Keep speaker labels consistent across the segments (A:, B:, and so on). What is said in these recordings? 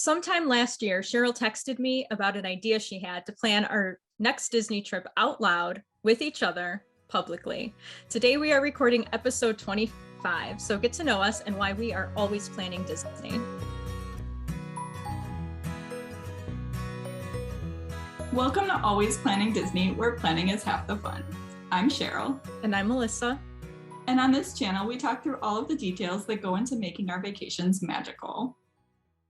A: Sometime last year, Cheryl texted me about an idea she had to plan our next Disney trip out loud with each other publicly. Today, we are recording episode 25, so get to know us and why we are always planning Disney.
B: Welcome to Always Planning Disney, where planning is half the fun. I'm Cheryl.
A: And I'm Melissa.
B: And on this channel, we talk through all of the details that go into making our vacations magical.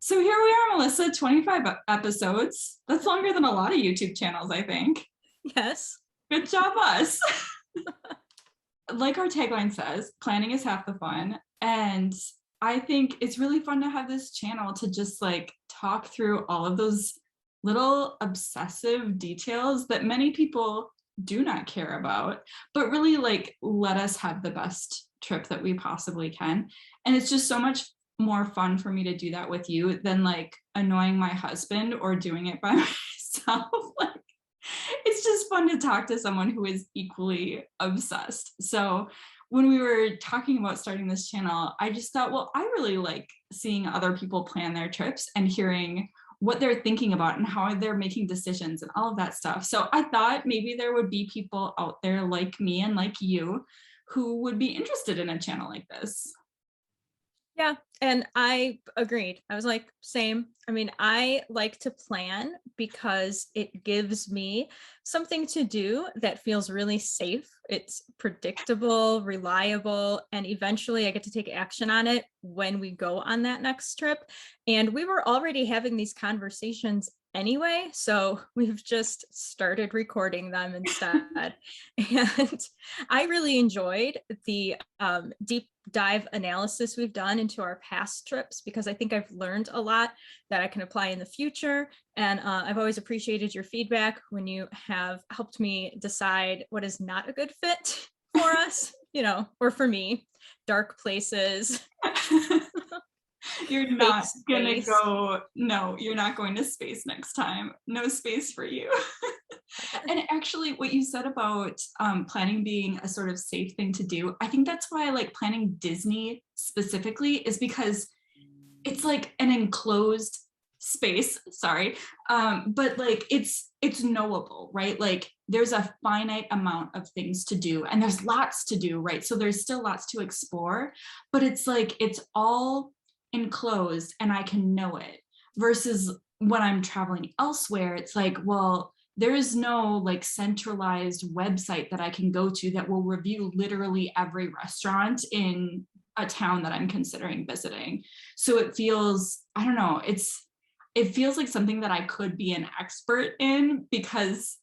B: So here we are, Melissa, 25 episodes. That's longer than a lot of YouTube channels, I think.
A: Yes.
B: Good job, us. Like our tagline says, planning is half the fun. And I think it's really fun to have this channel to just talk through all of those little obsessive details that many people do not care about, but really let us have the best trip that we possibly can. And it's just so much more fun for me to do that with you than annoying my husband or doing it by myself. It's just fun to talk to someone who is equally obsessed. So when we were talking about starting this channel, I just thought, well, I really like seeing other people plan their trips and hearing what they're thinking about and how they're making decisions and all of that stuff. So I thought maybe there would be people out there like me and like you who would be interested in a channel like this.
A: Yeah, and I agreed. I was like, same. I mean, I like to plan because it gives me something to do that feels really safe. It's predictable, reliable, and eventually I get to take action on it when we go on that next trip. And we were already having these conversations anyway, so we've just started recording them instead. And I really enjoyed the deep dive analysis we've done into our past trips because I think I've learned a lot that I can apply in the future. And I've always appreciated your feedback when you have helped me decide what is not a good fit for us, or for me, dark places.
B: You're not gonna go, no, you're not going to space next time. No space for you. And actually what you said about planning being a sort of safe thing to do, I think that's why I like planning Disney specifically, is because it's like an enclosed space, sorry, but it's knowable, right? There's a finite amount of things to do and there's lots to do, right? So there's still lots to explore, but it's all enclosed and I can know it, versus when I'm traveling elsewhere, it's well, there is no centralized website that I can go to that will review literally every restaurant in a town that I'm considering visiting. So it feels, I don't know, it feels like something that I could be an expert in because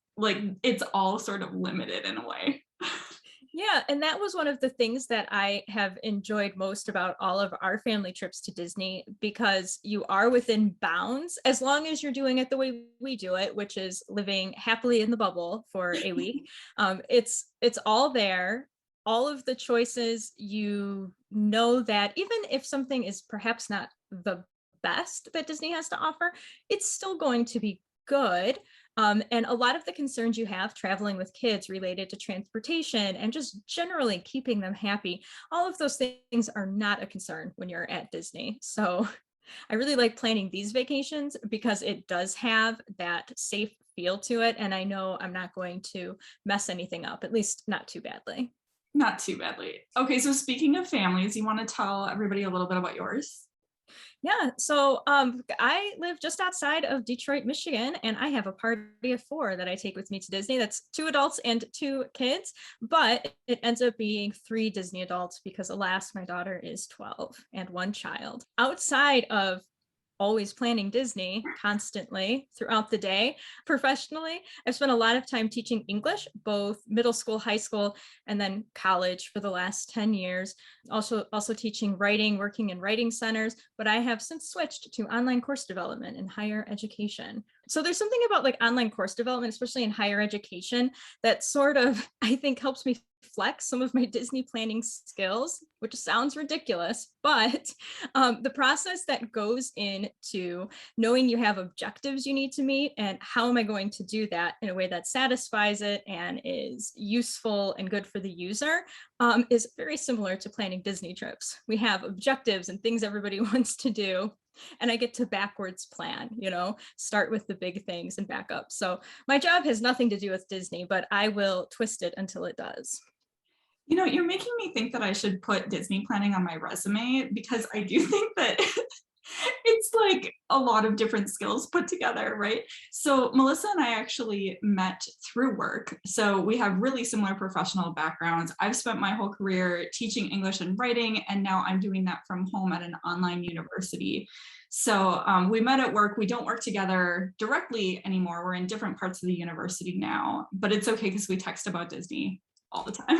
B: it's all sort of limited in a way.
A: Yeah, and that was one of the things that I have enjoyed most about all of our family trips to Disney, because you are within bounds as long as you're doing it the way we do it, which is living happily in the bubble for a week. It's all there. All of the choices, that even if something is perhaps not the best that Disney has to offer, it's still going to be good. And a lot of the concerns you have traveling with kids related to transportation and just generally keeping them happy, all of those things are not a concern when you're at Disney. So I really like planning these vacations because it does have that safe feel to it. And I know I'm not going to mess anything up, at least not too badly.
B: Not too badly. Okay, so speaking of families, you want to tell everybody a little bit about yours?
A: Yeah, so I live just outside of Detroit, Michigan, and I have a party of 4 that I take with me to Disney. That's 2 adults and 2 kids, but it ends up being 3 Disney adults because, alas, my daughter is 12 and 1 child. Outside of always planning Disney constantly throughout the day. Professionally, I've spent a lot of time teaching English, both middle school, high school, and then college for the last 10 years. Also teaching writing, working in writing centers, but I have since switched to online course development in higher education. So there's something about online course development, especially in higher education, that sort of, I think, helps me flex some of my Disney planning skills, which sounds ridiculous, but the process that goes into knowing you have objectives you need to meet and how am I going to do that in a way that satisfies it and is useful and good for the user is very similar to planning Disney trips. We have objectives and things everybody wants to do. and I get to backwards plan, start with the big things and back up. So my job has nothing to do with Disney, but I will twist it until it does.
B: You're making me think that I should put Disney planning on my resume because I do think that it's like a lot of different skills put together, right? So Melissa and I actually met through work. So we have really similar professional backgrounds. I've spent my whole career teaching English and writing, and now I'm doing that from home at an online university. So we met at work. We don't work together directly anymore. We're in different parts of the university now, but it's okay because we text about Disney all the time.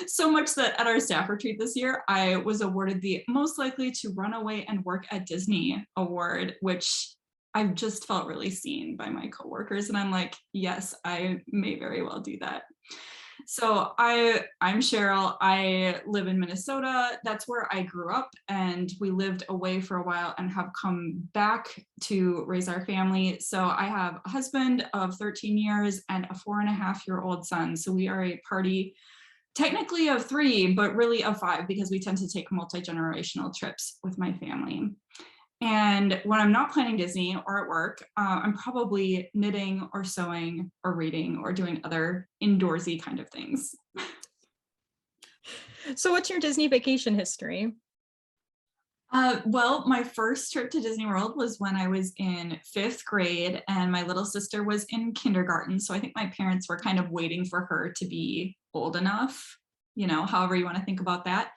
B: So much that at our staff retreat this year, I was awarded the most likely to run away and work at Disney award, which I just felt really seen by my coworkers. And I'm like, yes, I may very well do that. So I'm Cheryl. I live in Minnesota. That's where I grew up, and we lived away for a while and have come back to raise our family. So I have a husband of 13 years and a 4.5-year-old son. So we are a party technically of 3, but really of 5 because we tend to take multi-generational trips with my family. And when I'm not planning Disney or at work, I'm probably knitting or sewing or reading or doing other indoorsy kind of things.
A: So what's your Disney vacation history?
B: Well, my first trip to Disney World was when I was in 5th grade and my little sister was in kindergarten. So I think my parents were kind of waiting for her to be old enough, however you want to think about that.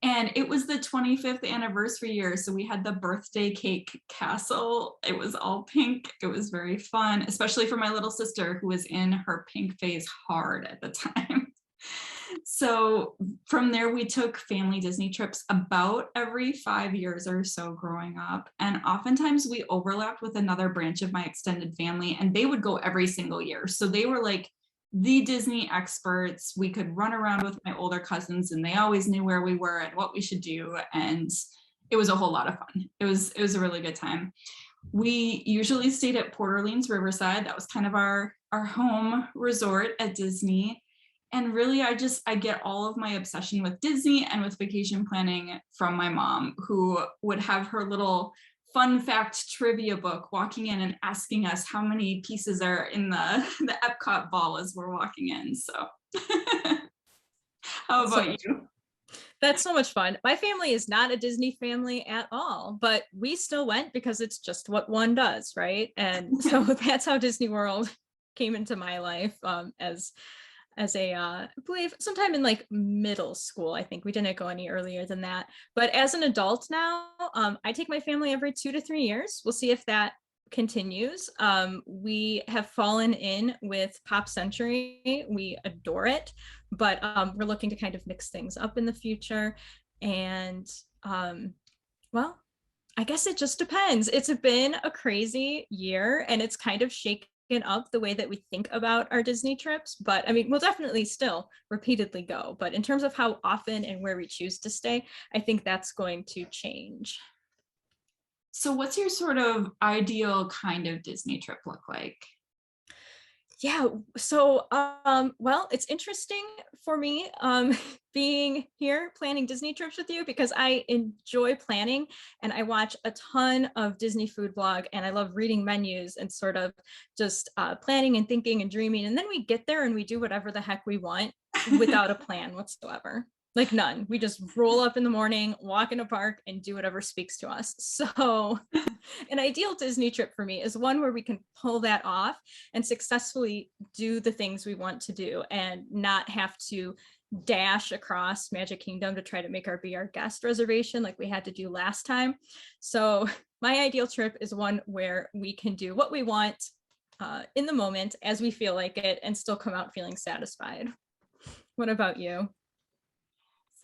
B: And it was the 25th anniversary year. So we had the birthday cake castle. It was all pink. It was very fun, especially for my little sister who was in her pink phase hard at the time. So from there, we took family Disney trips about every 5 years or so growing up. And oftentimes we overlapped with another branch of my extended family, and they would go every single year. So they were like the Disney experts. We could run around with my older cousins, and they always knew where we were and what we should do. And it was a whole lot of fun. It was a really good time. We usually stayed at Port Orleans Riverside. That was kind of our home resort at Disney. And really, I get all of my obsession with Disney and with vacation planning from my mom, who would have her little fun fact trivia book walking in and asking us how many pieces are in the Epcot ball as we're walking in. So how about you?
A: That's so much fun. My family is not a Disney family at all, but we still went because it's just what one does, right? And so that's how Disney World came into my life as a I believe sometime in like middle school. I think we didn't go any earlier than that. But as an adult now, I take my family every 2 to 3 years. We'll see if that continues. We have fallen in with Pop Century. We adore it, but we're looking to kind of mix things up in the future. And well, I guess it just depends. It's been a crazy year, and it's kind of shaken up the way that we think about our Disney trips. But I mean, we'll definitely still repeatedly go. But in terms of how often and where we choose to stay, I think that's going to change.
B: So what's your sort of ideal kind of Disney trip look like?
A: Yeah, so well, it's interesting for me being here planning Disney trips with you because I enjoy planning and I watch a ton of Disney food blog, and I love reading menus and sort of just planning and thinking and dreaming, and then we get there and we do whatever the heck we want without a plan whatsoever. Like none. We just roll up in the morning, walk in a park, and do whatever speaks to us. So an ideal Disney trip for me is one where we can pull that off and successfully do the things we want to do and not have to dash across Magic Kingdom to try to make our Be Our Guest reservation like we had to do last time. So my ideal trip is one where we can do what we want in the moment as we feel like it and still come out feeling satisfied. What about you?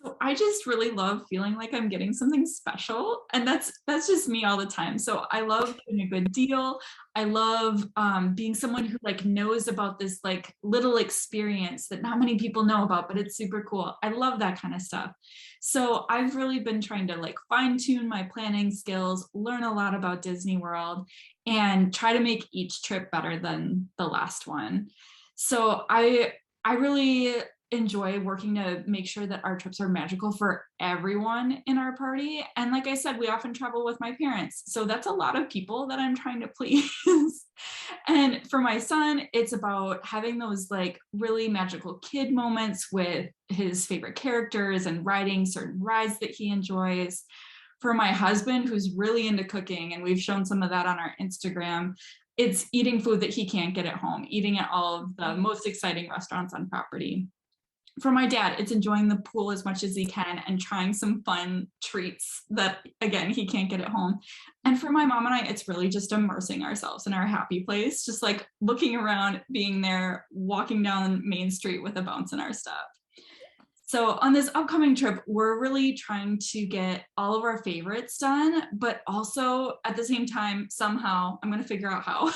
B: So I just really love feeling like I'm getting something special, and that's just me all the time. So I love getting a good deal. I love being someone who like knows about this like little experience that not many people know about, but it's super cool. I love that kind of stuff. So I've really been trying to like fine tune my planning skills, learn a lot about Disney World, and try to make each trip better than the last one. So I really enjoy working to make sure that our trips are magical for everyone in our party. And like I said, we often travel with my parents. So that's a lot of people that I'm trying to please. And for my son, it's about having those like really magical kid moments with his favorite characters and riding certain rides that he enjoys. For my husband, who's really into cooking, and we've shown some of that on our Instagram, it's eating food that he can't get at home, eating at all of the most exciting restaurants on property. For my dad, it's enjoying the pool as much as he can and trying some fun treats that, again, he can't get at home. And for my mom and I, it's really just immersing ourselves in our happy place, just like looking around, being there, walking down Main Street with a bounce in our step. So on this upcoming trip, we're really trying to get all of our favorites done, but also at the same time, somehow, I'm going to figure out how,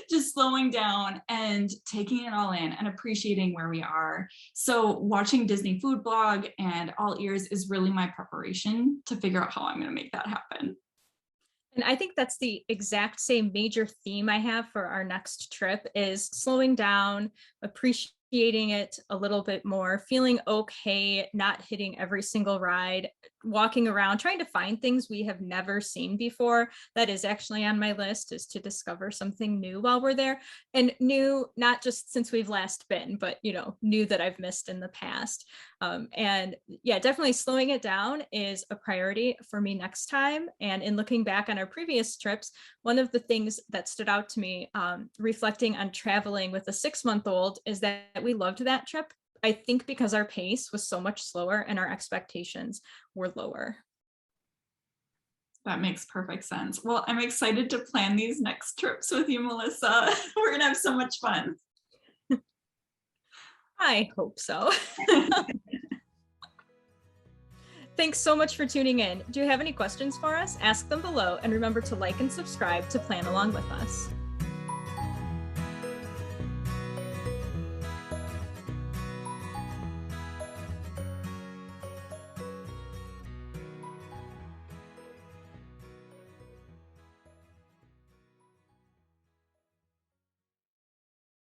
B: just slowing down and taking it all in and appreciating where we are. So watching Disney Food Blog and All Ears is really my preparation to figure out how I'm going to make that happen.
A: And I think that's the exact same major theme I have for our next trip is slowing down, appreciating it a little bit more, feeling okay, not hitting every single ride, walking around, trying to find things we have never seen before. That is actually on my list, is to discover something new while we're there, and new, not just since we've last been, but, you know, new that I've missed in the past. And yeah, definitely slowing it down is a priority for me next time. And in looking back on our previous trips, one of the things that stood out to me, reflecting on traveling with a 6-month-old, is that we loved that trip. I think because our pace was so much slower and our expectations were lower.
B: That makes perfect sense. Well, I'm excited to plan these next trips with you, Melissa. We're gonna have so much fun.
A: I hope so. Thanks so much for tuning in. Do you have any questions for us? Ask them below, and remember to like and subscribe to plan along with us.